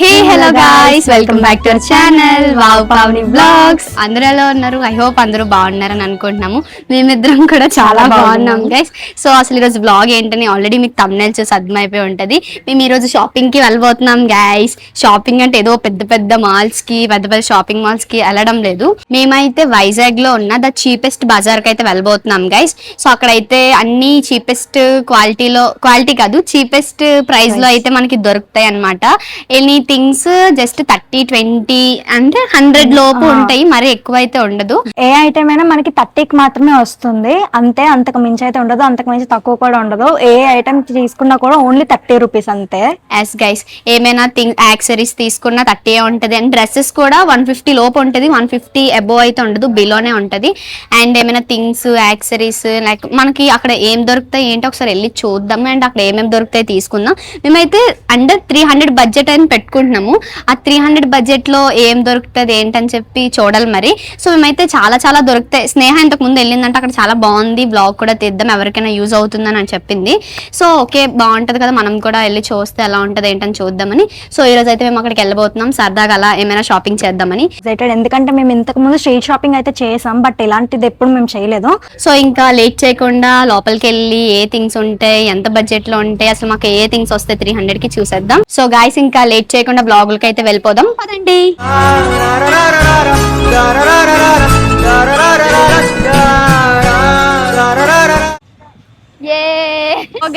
Hello guys, welcome back to our channel wow Pavani blogs. అందరూ ఎలా ఉన్నారు? ఐ హోప్ అందరూ బాగున్నారని అనుకుంటున్నాము. మేమిద్దరం కూడా చాలా బాగున్నాం గైస్. సో అసలు ఈరోజు బ్లాగ్ ఏంటని ఆల్రెడీ మీకు థంబ్నెయిల్ చూసి అర్థమైపోయి ఉంటది. మేము ఈరోజు షాపింగ్ కి వెళ్ళబోతున్నాం గైస్. షాపింగ్ అంటే ఏదో పెద్ద పెద్ద మాల్స్ కి, పెద్ద పెద్ద షాపింగ్ మాల్స్ కి వెళ్ళడం లేదు. మేమైతే వైజాగ్ లో ఉన్న ద చీపెస్ట్ బజార్ కి అయితే వెళ్ళబోతున్నాం గైస్. సో అక్కడైతే అన్ని చీపెస్ట్ క్వాలిటీ కాదు, చీపెస్ట్ ప్రైస్ లో అయితే మనకి దొరుకుతాయి అన్నమాట. థింగ్స్ జస్ట్ 30-20 అంటే 100 లోపు ఉంటాయి, మరి ఎక్కువ అయితే ఉండదు. ఏ ఐటమ్ అయినా మనకి 30కి మాత్రమే వస్తుంది అంతే, అంతకు మించి అయితే ఉండదు, అంతకు మించి తక్కువ కూడా ఉండదు. ఏ ఐటమ్ తీసుకున్నా కూడా ఓన్లీ 30 రూపీస్ అంతే. ఎస్ గైస్, ఏమైనా యాక్సెసరీస్ తీసుకున్నా 30 ఉంటది. అండ్ డ్రెస్సెస్ కూడా 150 లోపు ఉంటది, 150 అబోవ్ అయితే ఉండదు, బిలోనే ఉంటది. అండ్ ఏమైనా థింగ్స్ యాక్సెసరీస్ లైక్ మనకి అక్కడ ఏం దొరుకుతాయి ఏంటో ఒకసారి వెళ్ళి చూద్దాం. అండ్ అక్కడ ఏమేమి దొరుకుతాయి తీసుకుందాం. మేమైతే అండర్ 300 బడ్జెట్ అని పెట్టుకుంటున్నాము. ఆ 300 బడ్జెట్ లో ఏం దొరుకుతుంది ఏంటని చెప్పి చూడాలి మరి. సో మేమైతే చాలా చాలా దొరుకుతాయి. స్నేహ ఇంతకు ముందు వెళ్ళిందంటే అక్కడ చాలా బాగుంది, బ్లాగ్ కూడా తీద్దాం, ఎవరికైనా యూజ్ అవుతుందని అని చెప్పింది. సో ఓకే, బాగుంటది కదా, మనం కూడా వెళ్ళి చూస్తే ఎలా ఉంటది ఏంటని చూద్దామని. సో ఈ రోజు అయితే మేము అక్కడికి వెళ్ళబోతున్నాం, సరదాగా అలా ఏమైనా షాపింగ్ చేద్దామని. ఎందుకంటే మేము ఇంతకు ముందు స్ట్రీట్ షాపింగ్ అయితే చేసాం, బట్ ఇలాంటిది ఎప్పుడు మేము చేయలేదు. సో ఇంకా లేట్ చేయకుండా లోపలికి వెళ్ళి ఏ థింగ్స్ ఉంటాయి, ఎంత బడ్జెట్ లో ఉంటాయి, అసలు మాకు ఏ థింగ్స్ వస్తాయి 300 కి చూసేద్దాం. సో గాయస్, ఇంకా లేట్ చేయకుండా బ్లాగులకి అయితే వెళ్ళిపోదాం పదండి.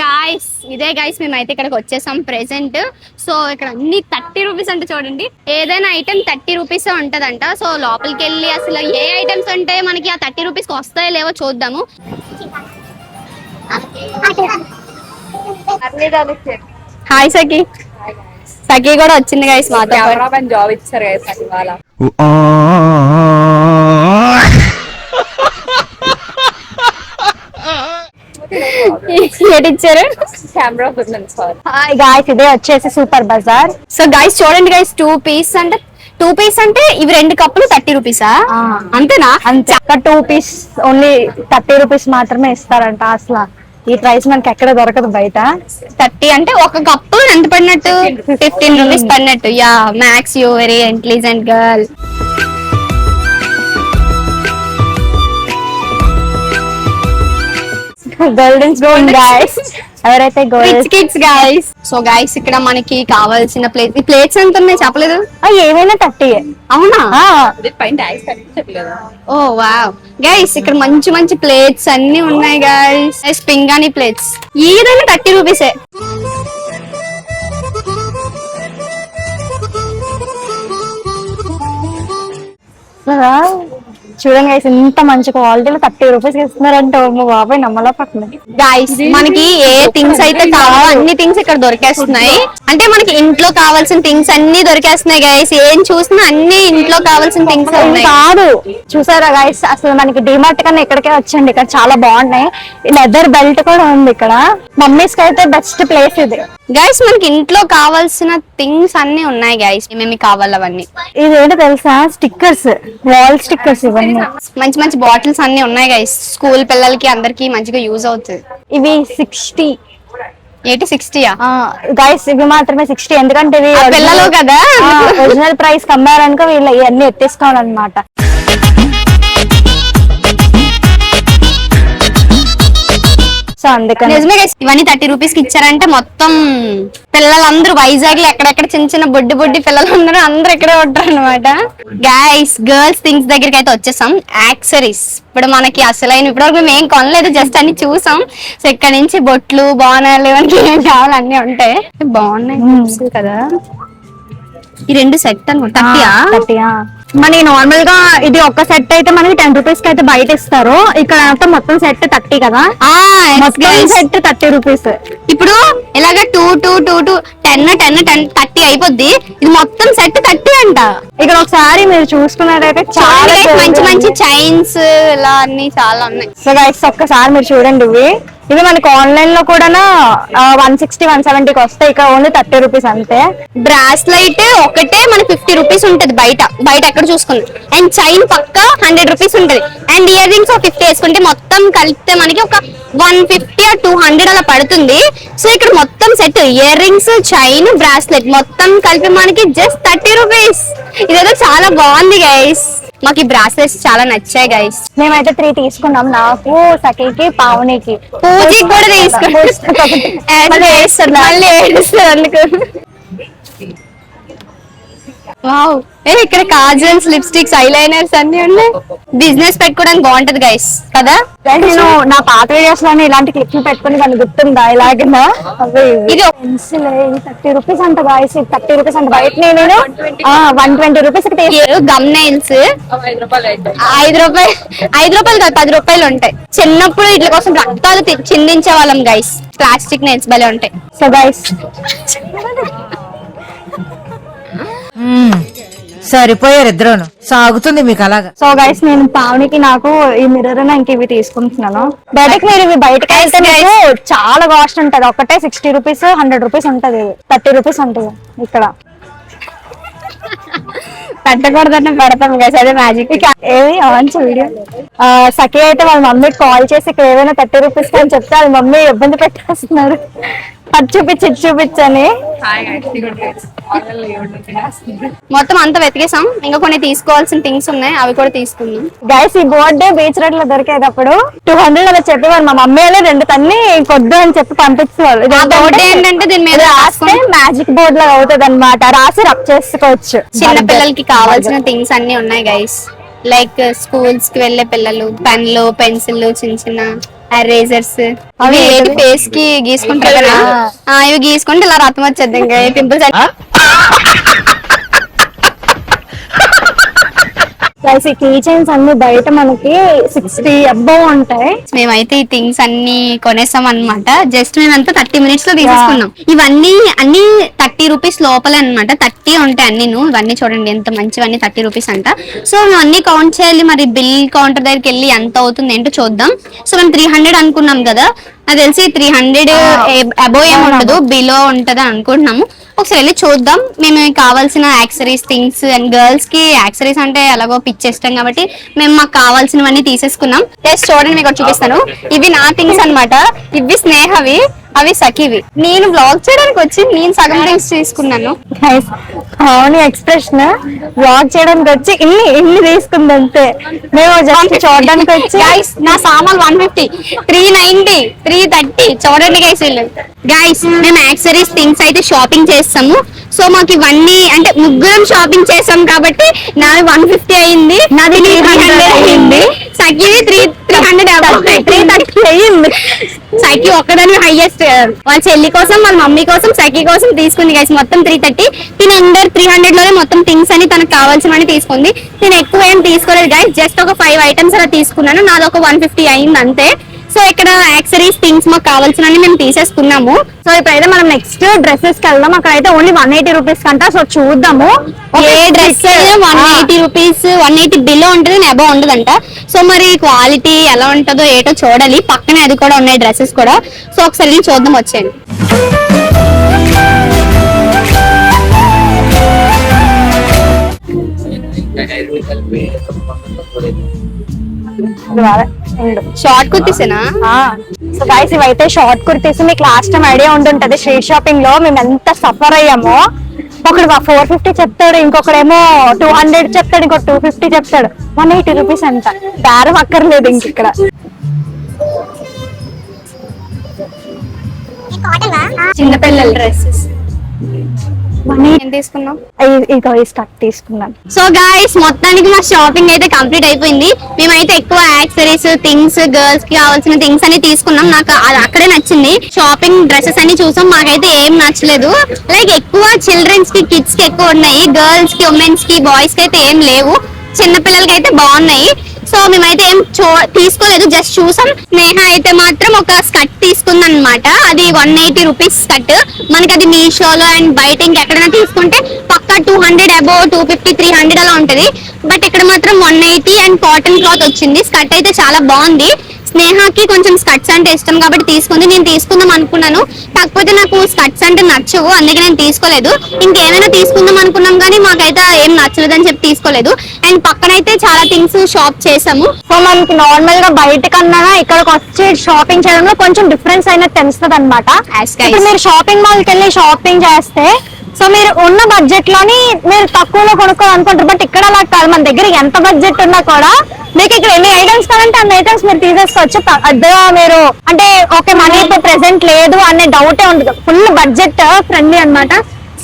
గాయస్, ఇదే గాయస్, మేమైతే ఇక్కడికి వచ్చేసాం ప్రెసెంట్. సో ఇక్కడ అన్ని 30 రూపీస్ అంటే చూడండి, ఏదైనా ఐటమ్ 30 రూపీస్ ఉంటదంట. సో లోపలికి వెళ్ళి అసలు ఏ ఐటమ్స్ ఉంటాయి మనకి ఆ 30 రూపీస్ కి వస్తాయో లేవో చూద్దాము. హాయ్ సఖి. సఖి కూడా వచ్చింది గైస్ మాతో. జాబ్ ఇచ్చారు గైస్ ఇవాళ. ఇచ్చారు కెమెరా గాయస్, ఇదే వచ్చేసి సూపర్ బజార్. సో గైస్ చూడండి గైస్, 2 పీస్ అంటే ఇవి 2 కప్పులు 30 రూపీసా? అంతేనా? అంతే, 2 పీస్ ఓన్లీ 30 రూపీస్ మాత్రమే ఇస్తారంట. అసలు ఈ ప్రైస్ మనకి ఎక్కడ దొరకదు బయట. 30 అంటే ఒక కప్పు ఎంత పడినట్టు? 15 రూపీస్ పడినట్టు. Yeah, max you very intelligent girl. Goldens gold guys, ఎవరైతే rich kids guys. So guys, ఇక్కడ మనకి కావాల్సిన ప్లేట్స్ ఎంత ఉన్నాయి చెప్పలేదు? ఏమైనా 30. అవునా? కదా. ఓ వావ్ గైస్, ఇక్కడ మంచి మంచి ప్లేట్స్ అన్ని ఉన్నాయి గైస్. పింగాణి ప్లేట్స్ ఏదైనా 30 రూపీసే. చూడండి గైస్, ఇంత మంచి క్వాలిటీలో 30 రూపీస్ ఇస్తున్నారంటే బాబాయ్ నమ్మలా పక్కన. గైస్, మనకి ఏ థింగ్స్ అయితే కావాలో అన్ని థింగ్స్ ఇక్కడ దొరికేస్తున్నాయి. అంటే మనకి ఇంట్లో కావాల్సిన థింగ్స్ అన్ని దొరికేస్తున్నాయి గైస్. ఏం చూసినా అన్ని ఇంట్లో కావాల్సిన థింగ్స్ కాదు. చూసారా గైస్, అసలు మనకి డిమార్ట్ కన్నా ఇక్కడికే వచ్చండి. ఇక్కడ చాలా బాగున్నాయి. లెదర్ బెల్ట్ కూడా ఉంది ఇక్కడ. మమ్మీస్ కి అయితే బెస్ట్ ప్లేస్ ఇది గైస్. మనకి ఇంట్లో కావాల్సిన థింగ్స్ అన్ని ఉన్నాయి గైస్. ఏమేమి కావాలి అవన్నీ. ఇది ఏంటో తెలుసా? Stickers, wall stickers. ఇవన్నీ మంచి మంచి బాటిల్స్ అన్ని ఉన్నాయి గైస్. స్కూల్ పిల్లలకి అందరికి మంచిగా యూజ్ అవుతుంది. ఇవి 60. 60 గైస్, ఇవి మాత్రమే 60. ఎందుకంటే ఇవి పిల్లలు కదా, ఒరిజినల్ ప్రైస్ కమ్మారనుకో వీళ్ళు ఇవన్నీ ఎత్తేసుకోవాలన్నమాట. సో అందుకని నిజమే గైస్, ఇవన్నీ 30 రూపీస్ కి ఇచ్చారంటే మొత్తం పిల్లలందరూ వైజాగ్ లో ఎక్కడెక్కడ చిన్న చిన్న బొడ్డి పిల్లలు ఉన్నారు, అందరూ ఇక్కడే ఉంటారు అనమాట. గైస్, గర్ల్స్ థింగ్స్ దగ్గరికి అయితే వచ్చేసాం. యాక్సెసరీస్ ఇప్పుడు మనకి అసలైన, ఇప్పటివరకు మేము ఏం కొనలేదు, జస్ట్ అన్ని చూసాం. సో ఇక్కడ నుంచి బొట్లు, బాణాలు, ఇవన్నీ ఏం కావాలి అన్ని ఉంటాయి. బాగున్నాయి కదా. ఈ 2 సెట్ అనుకుంటా 30. మనకి నార్మల్ గా ఇది ఒక సెట్ అయితే మనకి 10 రూపీస్ కి అయితే బయట ఇస్తారు. ఇక్కడ మొత్తం సెట్ 30 కదా. మొత్తం సెట్ 30 రూపీస్. ఇప్పుడు ఇలాగ 2 10 30 అయిపోద్ది. ఇది మొత్తం సెట్ 30 అంట. ఇక్కడ ఒకసారి మీరు చూసుకున్నట్టయితే చాలా మంచి మంచి చైన్స్ ఇలా అన్ని చాలా ఉన్నాయి. సో గైస్, ఒక్కసారి మీరు చూడండి. ఇవి మనకి ఆన్లైన్ లో కూడా 160 170కి వస్తాయి. ఇక్కడ ఓన్లీ 30 రూపీస్ అంతే. బ్రాస్లైట్ ఒకటే మనకి 50 రూపీస్ ఉంటది బయట ఎక్కడ చూసుకుంది. అండ్ చైన్ పక్క 100 రూపీస్ ఉంటది. అండ్ ఇయర్ రింగ్స్ 50 వేసుకుంటే మొత్తం కలిపితే మనకి ఒక 150 or 200 అలా పడుతుంది. సో ఇక్కడ మొత్తం set ear rings, chain bracelet మొత్తం కలిపి మనకి జస్ట్ 30 రూపీస్. ఇదేదో చాలా బాగుంది గైస్. మాకు ఈ బ్రాస్లెట్స్ చాలా నచ్చాయి గైస్. మేమైతే 3 తీసుకున్నాం, నాకు సఖీకి పావనికి. పూజకి కూడా మళ్ళీ ఏడుస్తుంది. మళ్ళీ ఏడుస్తుంది అందుకు. వావ్, ఇక్కడ కాజల్స్, లిప్స్టిక్స్, ఐలైనర్స్ అన్ని ఉన్నాయి. బిజినెస్ పెట్టుకోవడానికి బాగుంటది గైస్ కదా. నేను నా పాత వీడియోస్ లోనే ఇలాంటి క్లిప్లు పెట్టుకుని దాన్ని గుర్తుందా ఇలాగనా. ఇది పెన్సిల్ 30 రూపీస్ అంట గాయస్. 30 రూపీస్ అంట. బయట నేను 120 రూపీస్ గమ్ నైల్స్ 5 రూపాయలు అయితే 5 రూపాయలు. 5 రూపాయలు కాదు 10 రూపాయలు ఉంటాయి. చిన్నప్పుడు ఇట్ల కోసం రక్తాలు చిందించే వాళ్ళం గైస్. ప్లాస్టిక్ నైల్స్ భలే ఉంటాయి. సో గైస్ సరిపోయారు ఇద్దరును. సాగుతుంది మీకు అలాగా. సో గైస్ నేను పావనికి నాకు ఈ మిర్రర్ ఇంక ఇవి తీసుకుంటున్నాను. బయటకి మీరు ఇవి బయటకి వెళ్తే మీకు చాలా కాస్ట్ ఉంటది. ఒకటే 60 రూపీస్ 100 రూపీస్ ఉంటది. 30 రూపీస్ ఉంటది ఇక్కడ. పెట్టకూడదన్న పెడతాం గైస్, అదే మ్యాజిక్. ఏది మంచి వీడియో. సఖి అయితే వాళ్ళ మమ్మీకి కాల్ చేసి ఇక్కడ ఏమైనా 30 రూపీస్ అని చెప్తే వాళ్ళ మమ్మీ ఇబ్బంది పెట్టేస్తున్నారు. అది చూపించి ఇది చూపించని. మొత్తం అంతా వెతికేసాం. ఇంకా కొన్ని తీసుకోవాల్సిన థింగ్స్ ఉన్నాయి, అవి కూడా తీసుకున్నాం. గైస్ ఈ బర్త్డే బీచ్ రోడ్ లో దొరికేటప్పుడు 200 అలా చెప్పేవారు. మా మమ్మీ వాళ్ళే 2 తన్ని కొద్దు అని చెప్పి పంపించేవాళ్ళు. బోర్డు ఏంటంటే దీని మీద రాస్తే మ్యాజిక్ బోర్డ్ లాగా అవుతుంది అనమాట. రాసి రబ్ చేసుకోవచ్చు. చిన్న పిల్లలకి కావాల్సిన థింగ్స్ అన్ని ఉన్నాయి గైస్. లైక్ స్కూల్స్ కి వెళ్లే పిల్లలు పెన్లు, పెన్సిల్, చిన్న చిన్న ఎరేజర్స్, అవి ఫేస్ కి గీసుకుంటారు కదా. ఇవి గీసుకుంటే ఇలా రథం వచ్చేది. ఇంకా పింపుల్స్ ఈ కీ చైన్స్ అన్ని బయట మనకి 60 అబ్బో ఉంటాయి. మేమైతే ఈ థింగ్స్ అన్ని కొనేసాం అన్నమాట. జస్ట్ మేమంతా 30 మినిట్స్ లో తీసేసుకున్నాం. ఇవన్నీ అన్ని 30 రూపీస్ లోపలే అనమాట. 30 ఉంటాయి అన్ని. ఇవన్నీ చూడండి ఎంత మంచివన్నీ 30 రూపీస్ అంట. సో మేము అన్ని కౌంట్ చేయాలి. మరి బిల్ కౌంటర్ దగ్గరికి వెళ్ళి ఎంత అవుతుంది ఏంటో చూద్దాం. సో మేము 300 అనుకున్నాం కదా, నాకు తెలిసి 300 అబోవ్ ఏమి ఉండదు, బిలో ఉంటది అనుకుంటున్నాము. ఒకసారి వెళ్ళి చూద్దాం. మేము కావాల్సిన యాక్సరీస్ థింగ్స్, అండ్ గర్ల్స్ కి యాక్సరీస్ అంటే ఎలాగో పిచ్చేస్తాం కాబట్టి మేము మాకు కావాల్సినవన్నీ తీసేసుకున్నాం. జస్ట్ చూడండి, మీకు చూపిస్తాను. ఇవి నా థింగ్స్ అన్నమాట. ఇవి స్నేహవి, అవి సఖివి. నేను బ్లాగ్ చేయడానికి వచ్చి నేను సగం థింగ్స్ తీసుకున్నాను. అవును ఎక్స్ప్రెషన్ బ్లాగ్ చేయడానికి వచ్చి ఇన్ని తీసుకుంది అంతే. మేము జస్ట్ చూడడానికి వచ్చి గైస్ నా సామాన్ 150, 390, 330 చూడండి గైస్. వీళ్ళు గైస్ మేము యాక్సరీస్ థింగ్స్ అయితే షాపింగ్ చేస్తాము. సో మాకు ఇవన్నీ అంటే ముగ్గురం షాపింగ్ చేస్తాం కాబట్టి నాది 150 అయింది, నాది 300 అయింది, సఖివి 330 అయింది. సఖి ఒక్కదాని హైయెస్ట్. వాళ్ళ చెల్లి కోసం, వాళ్ళ మమ్మీ కోసం, సఖి కోసం తీసుకుంది గైస్. మొత్తం 330. తిని అండర్ 300 లోనే మొత్తం థింగ్స్ అని తనకు కావాల్సినవన్నీ తీసుకుంది. నేను ఎక్కువ ఏం తీసుకోలేదు గైస్, జస్ట్ ఒక 5 ఐటమ్స్ అలా తీసుకున్నాను. నాది ఒక 150 అయింది అంతే. సో ఇక్కడ యాక్సరీస్ థింగ్స్ మాకు కావాల్సినవి మేము తీసేసుకున్నాము. సో ఇప్పుడైతే మనం నెక్స్ట్ డ్రెస్సెస్ కి వెళ్దాం. అక్కడైతే ఓన్లీ 180 రూపీస్ కంట. సో చూద్దాము. ఏ డ్రెస్ 180 రూపీస్, 180 బిలో ఉంటుంది, అబౌవ్ ఉండదంట. సో మరి క్వాలిటీ ఎలా ఉంటుందో ఏటో చూడాలి. పక్కనే అది కూడా ఉన్నాయి డ్రెస్సెస్ కూడా. సో ఒకసారి వెళ్ళి చూద్దాం, వచ్చేయండి. షార్ట్ కుర్తీసేనా? సో గైస్ ఇవైతే షార్ట్ కుర్తీస్. మీకు లాస్ట్ టైం ఐడియా ఉంటుంటది స్ట్రీట్ షాపింగ్ లో మేము ఎంత సఫర్ అయ్యామో. ఒకడు 450 చెప్తాడు, ఇంకొకడేమో 200 చెప్తాడు, ఇంకో 250 చెప్తాడు. 180 రూపీస్ అంట. దారం అక్కర్లేదు ఇంక ఇక్కడ. చిన్నపిల్లల డ్రెస్సెస్ తీసుకున్నాం. ఇదో స్టక్ తీసుకున్నాను. సో గైస్ మొత్తానికి మా షాపింగ్ అయితే కంప్లీట్ అయిపోయింది. మేమైతే ఎక్కువ యాక్సరీస్ థింగ్స్, గర్ల్స్ కి కావాల్సిన థింగ్స్ అని తీసుకున్నాం. నాకు అది అక్కడే నచ్చింది. షాపింగ్ డ్రెస్సెస్ అని చూసాం, మాకైతే ఏం నచ్చలేదు. లైక్ ఎక్కువ చిల్డ్రన్స్ కి, కిడ్స్ కి ఎక్కువ ఉన్నాయి. గర్ల్స్ కి, ఉమెన్స్ కి, బాయ్స్ కి అయితే ఏం లేవు. చిన్న పిల్లలకి అయితే బాగున్నాయి. సో మేమైతే ఏం తీసుకోలేదు, జస్ట్ చూసాం. స్నేహ అయితే మాత్రం ఒక స్కర్ట్ తీసుకుంది అనమాట. అది 180 రూపీస్ స్కర్ట్. మనకి అది మీషోలో అండ్ బయట ఇంకెక్కడైనా తీసుకుంటే పక్కా 200 అబౌవ్, 250, 300 అలా ఉంటది. బట్ ఇక్కడ మాత్రం 180 అండ్ కాటన్ క్లాత్ వచ్చింది. స్కర్ట్ అయితే చాలా బాగుంది. నేహాకి కొంచెం స్కర్ట్స్ అంటే ఇష్టం కాబట్టి తీసుకుంది. నేను తీసుకుందాం అనుకున్నాను, కాకపోతే నాకు స్కర్ట్స్ అంటే నచ్చవు, అందుకే నేను తీసుకోలేదు. ఇంకేమైనా తీసుకుందాం అనుకున్నాం కానీ మాకైతే ఏం నచ్చలేదని చెప్పి తీసుకోలేదు. అండ్ పక్కనైతే చాలా థింగ్స్ షాప్ చేసాము. సో మనకి నార్మల్ గా బయట కన్నా ఇక్కడికి వచ్చి షాపింగ్ చేయడంలో కొంచెం డిఫరెన్స్ అయినట్టు తెలుస్తుంది అనమాట. As guys. ఇప్పుడు మీరు షాపింగ్ మాల్ కి వెళ్ళి షాపింగ్ చేస్తే సో మీరు ఉన్న బడ్జెట్ లోని మీరు తక్కువలో కొనుక్కోవాలనుకుంటారు. బట్ ఇక్కడ అలా కాదు, మన దగ్గర ఎంత బడ్జెట్ ఉన్నా కూడా మీకు ఇక్కడ ఎన్ని ఐటమ్స్ కావాలంటే అన్ని ఐటమ్స్ మీరు తీసేసుకోవచ్చు. అద్దెగా మీరు అంటే ఓకే మనీ ఇప్పుడు ప్రెసెంట్ లేదు అనే డౌటే ఉండదు. ఫుల్ బడ్జెట్ ఫ్రెండ్లీ అన్నమాట.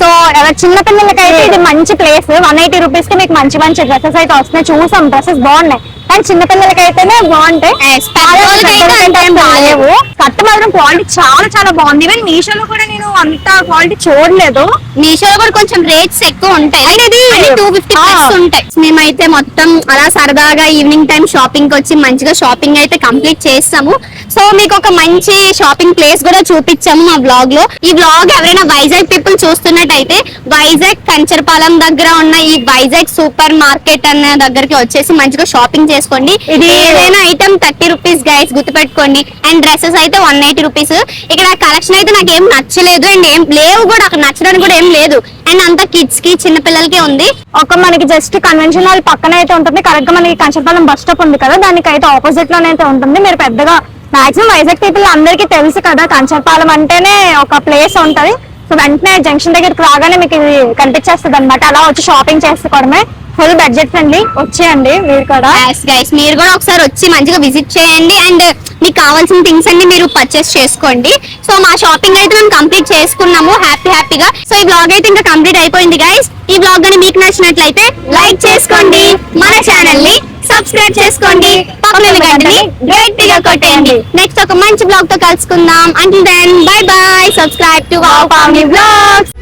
సో ఎవరు చిన్న పిల్లలకి అయితే ఇది మంచి ప్లేస్. 180 రూపీస్ కి మీకు మంచి మంచి డ్రెస్సెస్ అయితే వస్తున్నాయి. చూసాం డ్రెస్సెస్ బాగున్నాయి, కానీ చిన్న పిల్లలకి అయితేనే బాగుంటాయి. బాగాలేవు. కట్టు మాత్రం క్వాలిటీ చాలా చాలా బాగుంది. ఈవెన్ మీషోలో కూడా నేను అంత క్వాలిటీ చూడలేదు. మీషోలో కూడా కొంచెం రేట్స్ ఎక్కువ ఉంటాయి, అంటే ఇది 250 ఉంటాయి. మేమైతే మొత్తం అలా సరదాగా ఈవినింగ్ టైం షాపింగ్ కి వచ్చి మంచిగా షాపింగ్ అయితే కంప్లీట్ చేస్తాము. సో మీకు ఒక మంచి షాపింగ్ ప్లేస్ కూడా చూపించాము మా బ్లాగ్ లో. ఈ బ్లాగ్ ఎవరైనా వైజాగ్ పీపుల్ చూస్తున్నట్టయితే వైజాగ్ కంచరపాలెం దగ్గర ఉన్న ఈ వైజాగ్ సూపర్ మార్కెట్ అన్న దగ్గరికి వచ్చేసి మంచిగా షాపింగ్ చేసుకోండి. ఇది ఏదైనా ఐటమ్ 30 రూపీస్ గైస్, గుర్తుపెట్టుకోండి. అండ్ డ్రెస్సెస్ అయితే 180 రూపీస్. ఇక్కడ కలెక్షన్ అయితే నాకు ఏం నచ్చలేదు అండ్ ఏం లేవు కూడా, అక్కడ నచ్చడానికి కూడా ఏం లేదు. అండ్ అంతా కిడ్స్ కి చిన్న పిల్లలకి ఉంది. ఒక మనకి జస్ట్ కన్వెన్షన్ హాల్ పక్కన అయితే ఉంటుంది. కరెక్ట్ గా మనకి కంచరపాలెం బస్ స్టాప్ ఉంది కదా, దానికైతే ఆపోజిట్ లోనైతే ఉంటుంది. మీరు పెద్దగా మాక్సిమం వైజాగ్ పీపుల్ అందరికీ తెలుసు కదా, కంచరపాలెం అంటేనే ఒక ప్లేస్ ఉంటది. సో వెంటనే జంక్షన్ దగ్గరికి రాగానే మీకు ఇది కనిపించేస్తుంది అనమాట. అలా వచ్చి షాపింగ్ చేసుకోవడమే. ఫుల్ బడ్జెట్ ఫ్రెండ్లీ, వచ్చేయండి మీరు కూడా. గైస్ మీరు కూడా ఒకసారి వచ్చి మంచిగా విజిట్ చేయండి అండ్ మీకు కావాల్సిన థింగ్స్ అన్ని మీరు పర్చేస్ చేసుకోండి. సో మా షాపింగ్ అయితే మేము కంప్లీట్ చేసుకున్నాము హ్యాపీగా. సో ఈ బ్లాగ్ అయితే ఇంకా కంప్లీట్ అయిపోయింది గైస్. ఈ బ్లాగ్ కానీ మీకు నచ్చినట్లయితే లైక్ చేసుకోండి, మన ఛానల్ ని సబ్స్క్రైబ్ చేసుకోండి, పక్కన గంటని గట్టిగా కొట్టేయండి. నెక్స్ట్ ఒక మంచి బ్లాగ్ తో కలుసుకుందాం. Until then bye bye. Subscribe to wow Pavani blogs.